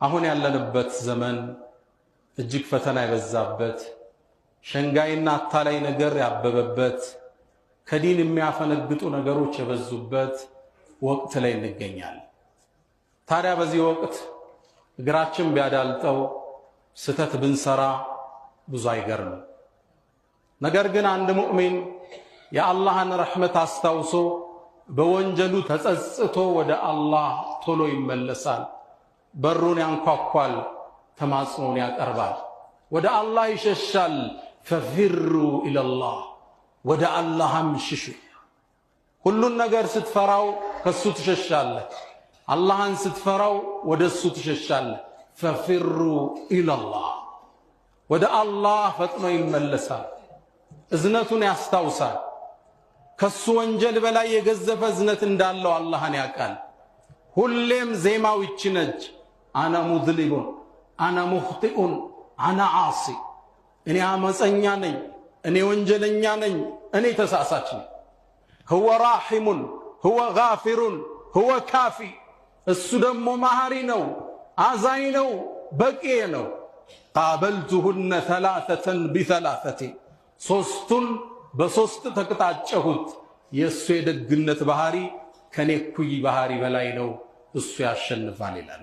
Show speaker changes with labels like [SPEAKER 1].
[SPEAKER 1] አሁን ያለንበት ዘመን እጅግ ፈተና የበዛበት ሸንጋይና አታላይ ነገር ያበበበት ከዲን የሚያፈነግጡ ነገሮች የበዙበት ወቅት ላይ እንገኛለን። ታዲያ በዚህ ወቅት እግራችን ቢያዳልጠው ስተት ብንሰራ ብዙ አይገርምም። ነገር ግን አንድ ሙእሚን የአላህን ረሕመት አስታውሶ በወንጀሉ ተጸጽቶ ወደ አላህ ቶሎ ይመለሳል። በሩን ያንኳኳል፣ ተማጽኖን ያቀርባል፣ ወደ አላህ ይሸሻል። ፈፊሩ ኢለላህ፣ ወደ አላህም ሽሹ። ሁሉን ነገር ስትፈራው ከሱ ትሸሻለህ፣ አላህን ስትፈራው ወደሱ ትሸሻለህ። ፈፊሩ ኢለላህ፣ ወደ አላህ ፈጥኖ ይመለሳል፣ እዝነቱን ያስታውሳል። ከሱ ወንጀል በላይ የገዘፈ እዝነት እንዳለው አላህን ያውቃል። ሁሌም ዜማው ይች ነች፣ አና ሙዝሊሙን አና ሙኽጢኡን አና ዓሲ፣ እኔ አመፀኛ ነኝ፣ እኔ ወንጀለኛ ነኝ፣ እኔ ተሳሳች ነኝ። ሁወ ራሒሙን ሁወ ጋፊሩን ሁወ ካፊ፣ እሱ ደግሞ መሐሪ ነው፣ አዛኝ ነው፣ በቂ ነው። ቃበልቱሁነ ተላተተን ቢተላተቴ፣ ሶስቱን በሶስት ተቅጣጨሁት። የእሱ የደግነት ባህሪ ከኔ እኩይ ባህሪ በላይ ነው፣ እሱ ያሸንፋል ይላል።